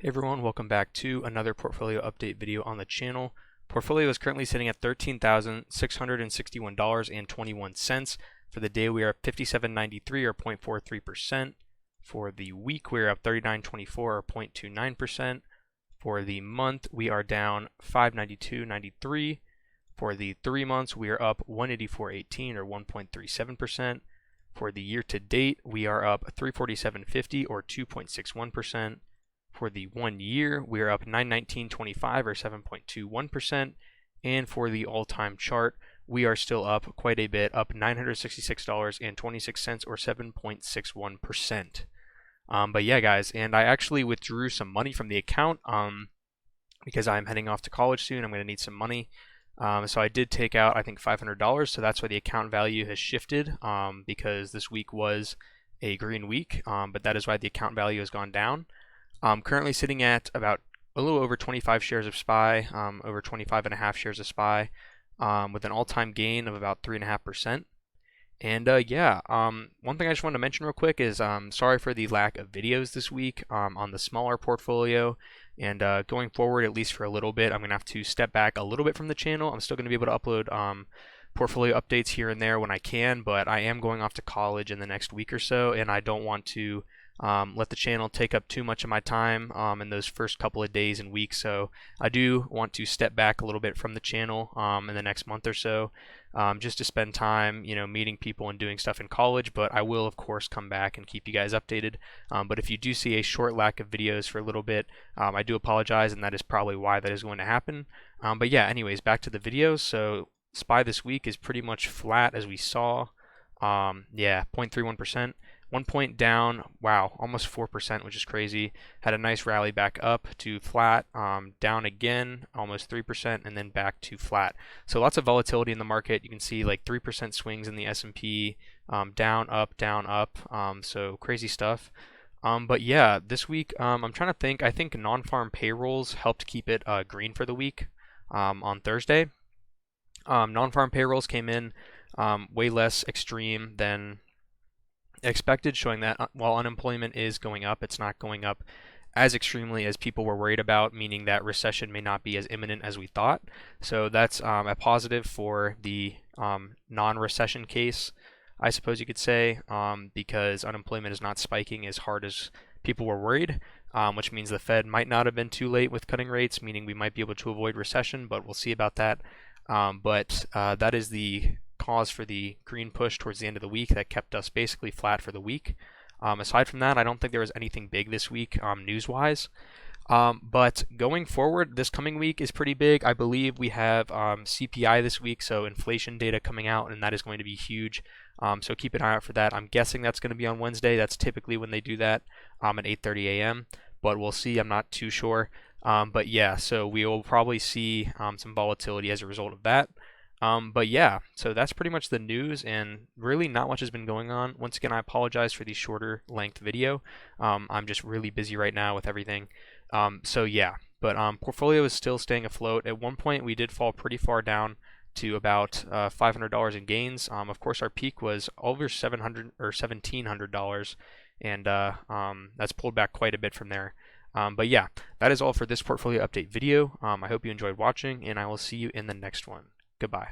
Hey everyone, welcome back to another portfolio update video on the channel. Portfolio is currently sitting at $13,661.21. For the day, we are up 57.93 or 0.43%. For the week, we are up 39.24 or 0.29%. For the month, we are down 592.93. For the 3 months, we are up 184.18 or 1.37%. For the year to date, we are up 347.50 or 2.61%. For the 1 year, we are up 919.25 or 7.21%. And for the all-time chart, we are still up quite a bit, up $966.26 or 7.61%. But yeah, guys, and I actually withdrew some money from the account because I'm heading off to college soon. I'm going to need some money. So I did take out, I think, $500. So that's why the account value has shifted because this week was a green week. But that is why the account value has gone down. Currently sitting at about a little over 25 shares of SPY, over 25.5 shares of SPY, with an all-time gain of about 3.5%. And one thing I just wanted to mention real quick is sorry for the lack of videos this week on the smaller portfolio. And going forward, at least for a little bit, I'm going to have to step back a little bit from the channel. I'm still going to be able to upload portfolio updates here and there when I can, but I am going off to college in the next week or so, and I don't want to let the channel take up too much of my time in those first couple of days and weeks. So I do want to step back a little bit from the channel in the next month or so, just to spend time, meeting people and doing stuff in college. But I will, of course, come back and keep you guys updated. But if you do see a short lack of videos for a little bit, I do apologize, and that is probably why that is going to happen. But yeah, anyways, back to the videos. So SPY this week is pretty much flat, as we saw. 0.31%. 1 point down, wow, almost 4%, which is crazy. Had a nice rally back up to flat, down again, almost 3%, and then back to flat. So lots of volatility in the market. You can see like 3% swings in the S&P, down, up, so crazy stuff. But yeah, this week, I'm trying to think. I think non-farm payrolls helped keep it green for the week on Thursday. Non-farm payrolls came in way less extreme than expected, showing that while unemployment is going up, it's not going up as extremely as people were worried about, meaning that recession may not be as imminent as we thought. So that's a positive for the non-recession case, I suppose you could say, because unemployment is not spiking as hard as people were worried, which means the Fed might not have been too late with cutting rates, meaning we might be able to avoid recession, but we'll see about that. But that is the cause for the green push towards the end of the week that kept us basically flat for the week. Aside from that, I don't think there was anything big this week news-wise. But going forward, this coming week is pretty big. I believe we have CPI this week, so inflation data coming out, and that is going to be huge. So keep an eye out for that. I'm guessing that's going to be on Wednesday. That's typically when they do that at 8:30 a.m. But we'll see. I'm not too sure. But yeah, so we will probably see some volatility as a result of that. But yeah, so that's pretty much the news, and really not much has been going on. Once again, I apologize for the shorter length video. I'm just really busy right now with everything. So yeah, but portfolio is still staying afloat. At one point, we did fall pretty far down to about $500 in gains. Of course, our peak was over $700 or $1,700, and that's pulled back quite a bit from there. But yeah, that is all for this portfolio update video. I hope you enjoyed watching, and I will see you in the next one. Goodbye.